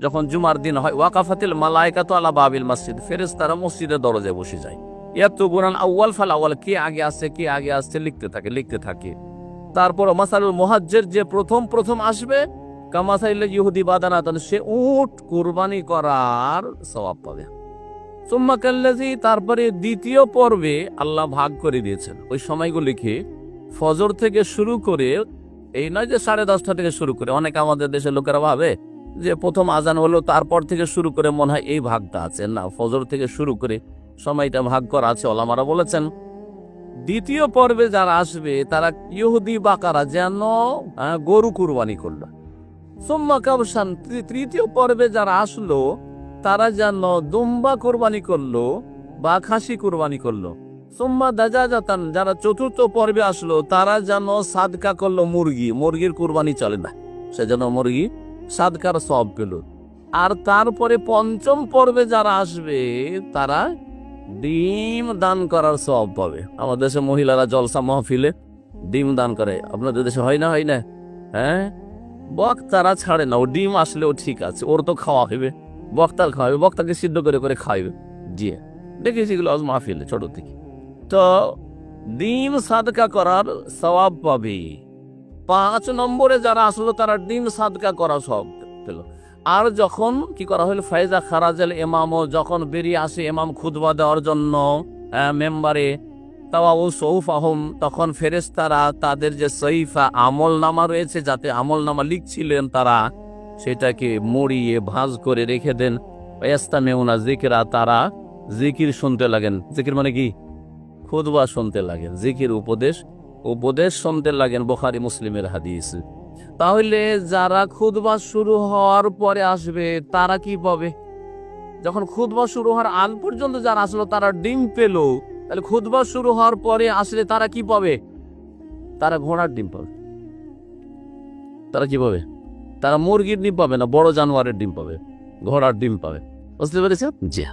যখন জুমার দিন হয়, ওয়াকাফাতিল মালায়েকাতু আলা বাবিল মসজিদ, ফেরেশতারা মসজিদের দরজায় বসে যায়। ইয়াতুবুনাল আউয়াল ফাল আউয়াল, কে আগে আসছে কে আগে আসছে লিখতে থাকে। তারপর মাসালুল মুহাজ্জির, যে প্রথম আসবে, কামাসাইল ইহুদি বাদানাতান, সে উট কুরবানি করার সওয়াব পাবে। সুম্মা কাল্লাযী, তারপরে দ্বিতীয় পর্বে আল্লাহ ভাগ করে দিয়েছেন ওই সময়গুলিকে, ফজর থেকে শুরু করে, এই নয় যে 10:30 থেকে শুরু করে। অনেক আমাদের দেশের লোকেরা ভাবে যে প্রথম আজান হলো তারপর থেকে শুরু করে মনে হয় এই ভাগটা আছে। না, ফজর থেকে শুরু করে সময়টা ভাগ করা আছে। ওলামারা বলেছেন দ্বিতীয় পর্বে যারা আসবে তারা ইহুদি বাকারা, যেন গরু কুরবানি করলো। সুম্মা কাবসান, তৃতীয় পর্বে যারা আসলো তারা যেন দুম্বা কুরবানি করলো বা খাসি কুরবানি করলো। সুম্মা দাজাজাতান, যারা চতুর্থ পর্বে আসলো তারা যেন সাদকা করলো মুরগির কুরবানি চলে না, সেজন্য মুরগি সাদকার সওয়াব পেল। আর তারপরে পঞ্চম পর্বে যারা আসবে তারা ডিম দান করার সওয়াব পাবে। আমাদের দেশে মহিলারা জলসা মাহফিলে ডিম দান করে, আপনাদের দেশে হয় না? হ্যাঁ, বক্তারা ছাড়ে না, ও ডিম আসলেও ঠিক আছে, ওর তো খাওয়া হবে, বক্তার খাওয়াবে, বক্তাকে সিদ্ধ করে খাওয়াবে। জি, দেখেছি এগুলো মাহফিলে ছোট থেকে। তো ডিম সাদকা করার সওয়াব পাবে। 5 নম্বরে যারা আসলো তারা ডিম সাদকা করার সওয়াব পেল। আর যখন কি করা হলো, ফাইজা খারাজাল ইমামও, যখন বেরিয়ে আসে ইমাম খুতবা দেওয়ার জন্য মেম্বারে, তাওয়াউ সৌফাহুম, তখন ফেরেশতারা তাদের যে সহিফা আমল নামা রয়েছে, যাতে আমল নামা লিখছিলেন তারা, সেটাকে মুড়িয়ে ভাঁজ করে রেখে দেন। ওয়াস্তামিউনা যিকরা, তারা জিকির শুনতে লাগেন। জিকির মানে কি? খুতবা শুনতে লাগেন, জিকির উপদেশ শুনতে লাগেন। বুখারী মুসলিমের হাদিস। তাহলে যারা খুতবা শুরু হওয়ার পরে আসবে তারা কি পাবে? যখন খুতবা শুরু হওয়ার আগ পর্যন্ত যারা আসলো তারা ডিম পেল, তাহলে খুতবা শুরু হওয়ার পরে আসলে তারা কি পাবে? তারা ঘোড়ার ডিম পাবে। তারা কি পাবে? তারা মুরগির ডিম পাবে না, বড় জানোয়ারের ডিম পাবে, ঘোড়ার ডিম পাবে। বুঝতে পেরেছেন? জি।